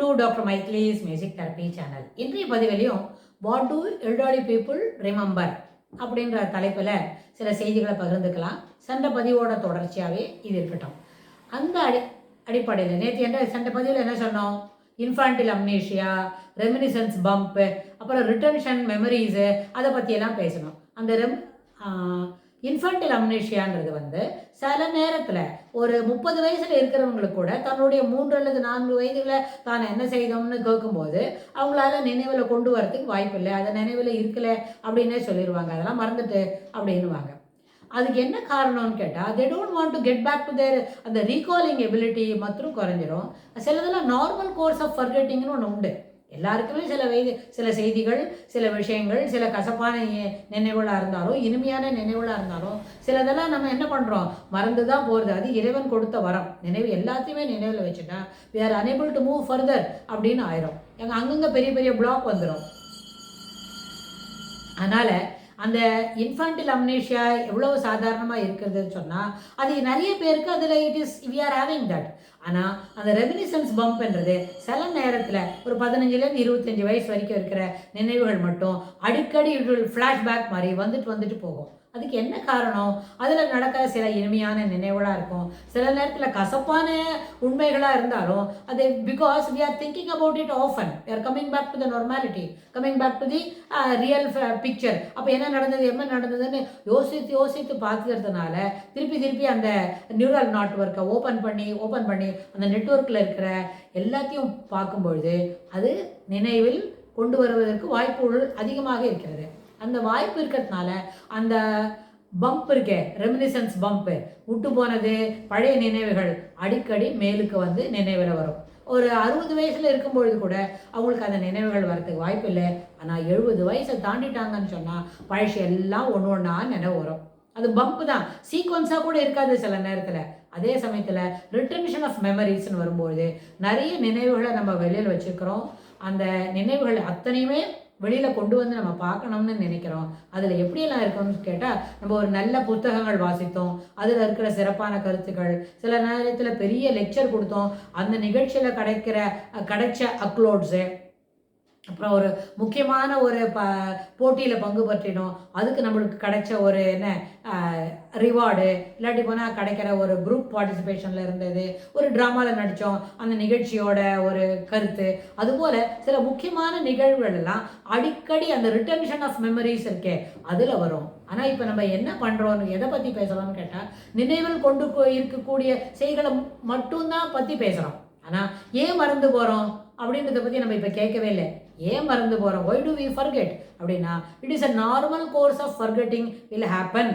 To doctor Michael's music therapy channel. இன்றைய பதிவிலையும் what to elderly people remember அப்படின்ற தலைப்பில் சில செய்திகளை பகிர்ந்துக்கலாம். சென்ற பதிவோட தொடர்ச்சியாகவே இது இருக்கட்டும். அந்த அடிப்படையில் நேற்று சென்ற பதிவில் என்ன சொன்னோம்? இன்ஃபான்டில் அம்னீஷியா, ரெமினிசன்ஸ் பம்ப்பு, அப்புறம் ரிட்டன்ஷன் மெமரிஸு, அதை பற்றியெல்லாம் பேசணும். அந்த இன்ஃபான்டில் அம்னீஷியான்றது சில நேரத்தில் ஒரு 30 வயசில் இருக்கிறவங்களுக்கு கூட தன்னுடைய 3 அல்லது 4 வயதுல தான் என்ன செய்தோம்னு கேட்கும்போது அவங்களால நினைவில் கொண்டு வரதுக்கு வாய்ப்பு இல்லை. அதை நினைவில் இருக்கலை அப்படின்னே சொல்லிடுவாங்க. அதெல்லாம் மறந்துட்டு அப்படின்னுவாங்க. அதுக்கு என்ன காரணம்னு கேட்டால், they don't want to get back to their அந்த ரீகாலிங் எபிலிட்டி மற்றும் குறைஞ்சிரும். சிலதெல்லாம் நார்மல் கோர்ஸ் ஆஃப் ஃபர்கெட்டிங்னு ஒன்று உண்டு. எல்லாருக்குமே சில செய்திகள், சில விஷயங்கள், சில கசப்பான நினைவுகளாக இருந்தாலும், இனிமையான நினைவுகளாக இருந்தாலும், சிலதெல்லாம் நம்ம என்ன பண்ணுறோம், மறந்து தான் போகிறது. அது இறைவன் கொடுத்த வரம். நினைவு எல்லாத்தையுமே நினைவில் வச்சுட்டா we are unable to move further அப்படின்னு ஆயிரும். அங்கங்கே பெரிய பெரிய பிளாக் வந்துடும். அதனால் அந்த இன்ஃபான்டில் அம்னீஷியா எவ்வளோ சாதாரணமாக இருக்கிறதுன்னு சொன்னால், அது நிறைய பேருக்கு அதில் we are having that. ஆனால் அந்த ரெமினிசன்ஸ் பம்ப்ன்றது சில நேரத்தில் ஒரு 15லேருந்து 25 வயசு வரைக்கும் இருக்கிற நினைவுகள் மட்டும் அடிக்கடி ஃப்ளாஷ்பேக் மாதிரி வந்துட்டு போகும். அதுக்கு என்ன காரணம்? அதில் நடக்கிற சில இனிமையான நினைவுகளாக இருக்கும். சில நேரத்தில் கசப்பான உண்மைகளாக இருந்தாலும் அது because we are thinking about it often. We are coming back to the normality, coming back to the real picture. அப்போ என்ன நடந்ததுன்னு யோசித்து பார்த்துக்கிறதுனால திருப்பி அந்த நியூரல் நெட்வொர்க்கை ஓப்பன் பண்ணி அந்த நெட்வொர்க்கில் இருக்கிற எல்லாத்தையும் பார்க்கும்பொழுது அது நினைவில் கொண்டு வருவதற்கு வாய்ப்புகள் அதிகமாக இருக்கிறது. அந்த வாய்ப்பு இருக்கிறதுனால அந்த பம்ப் இருக்கே, ரெமினிசன்ஸ் பம்ப்பு, விட்டு போனது பழைய நினைவுகள் அடிக்கடி மேலுக்கு நினைவில் வரும். ஒரு 60 வயசில் இருக்கும்பொழுது கூட அவங்களுக்கு அந்த நினைவுகள் வரதுக்கு வாய்ப்பு இல்லை. ஆனால் 70 வயசை தாண்டிட்டாங்கன்னு சொன்னால் பழசு எல்லாம் ஒன்றா நினைவு வரும். அது பம்ப் தான், சீக்வன்ஸாக கூட இருக்காது சில நேரத்தில். அதே சமயத்தில் ரிட்டன்ஷன் ஆஃப் மெமரிஸ்ன்னு வரும்போது நிறைய நினைவுகளை நம்ம வெளியில் வச்சுருக்கிறோம். அந்த நினைவுகள் அத்தனையுமே வெளியில் கொண்டு நம்ம பார்க்கணும்னு நினைக்கிறோம். அதில் எப்படியெல்லாம் இருக்கணும்னு கேட்டால், நம்ம ஒரு நல்ல புத்தகங்கள் வாசித்தோம், அதில் இருக்கிற சிறப்பான கருத்துக்கள், சில நேரத்தில் பெரிய லெக்சர் கொடுத்தோம், அந்த நிகழ்ச்சியில் கிடைச்ச அப்லோட்ஸு, அப்புறம் ஒரு முக்கியமான ஒரு போட்டியில் பங்கு பற்றினோம், அதுக்கு நம்மளுக்கு கிடைச்ச ஒரு ரிவார்டு, இல்லாட்டி போனால் கிடைக்கிற ஒரு குரூப் பார்ட்டிசிபேஷனில் இருந்தது, ஒரு ட்ராமாவில் நடித்தோம், அந்த நிகழ்ச்சியோட ஒரு கருத்து, அதுபோல் சில முக்கியமான நிகழ்வுகள் எல்லாம் அடிக்கடி அந்த ரிட்டன்ஷன் ஆஃப் மெமரிஸ் இருக்கே அதில் வரும். ஆனால் இப்போ நம்ம என்ன பண்ணுறோன்னு, எதை பற்றி பேசலாம்னு கேட்டால், நினைவில் கொண்டு இருக்கக்கூடிய செய்திகளை மட்டும்தான் பற்றி பேசுகிறோம். ஆனால் ஏன் மறந்து போகிறோம் அப்படின்றத பற்றி நம்ம இப்போ கேட்கவே இல்லை. ஏன் மறந்து போகிறோம்? ஒய் டு வி ஃபர்கெட் அப்படின்னா, it is a normal course of forgetting will happen.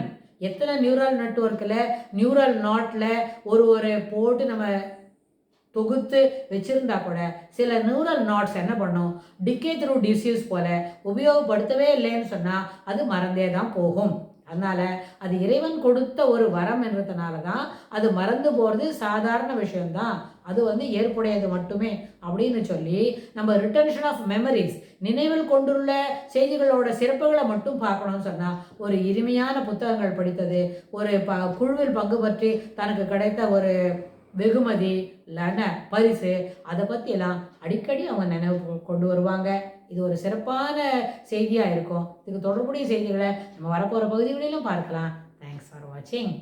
எத்தனை நியூரல் நெட்வொர்க்கில், நியூரல் நாட்டில் ஒரு போட்டு நம்ம தொகுத்து வச்சுருந்தா கூட சில நியூரல் நாட்ஸ் என்ன பண்ணும், டிகே த்ரூ டிசீஸ் போல் உபயோகப்படுத்தவே இல்லைன்னு சொன்னால் அது மறந்தே தான் போகும். அதனால் அது இறைவன் கொடுத்த ஒரு வரம் என்றதுனால தான் அது மறந்து போகிறது சாதாரண விஷயம்தான். அது ஏற்புடையது மட்டுமே அப்படின்னு சொல்லி நம்ம ரிட்டன்ஷன் ஆஃப் மெமரிஸ், நினைவில் கொண்டுள்ள செய்திகளோட சிறப்புகளை மட்டும் பார்க்கணும்னு சொன்னால், ஒரு இனிமையான புத்தகங்கள் படித்தது, ஒரு குழுவில் பங்கு பற்றி தனக்கு கிடைத்த ஒரு வெகுமதி, பரிசு, அதை பற்றியெல்லாம் அடிக்கடி அவங்க நினைவு கொண்டு வருவாங்க. இது ஒரு சிறப்பான செய்தியாக இருக்கும். இதுக்கு தொடர்புடைய செய்திகளை நம்ம வரப்போகிற பகுதிகளிலும் பார்க்கலாம். தேங்க்ஸ் ஃபார் வாட்சிங்.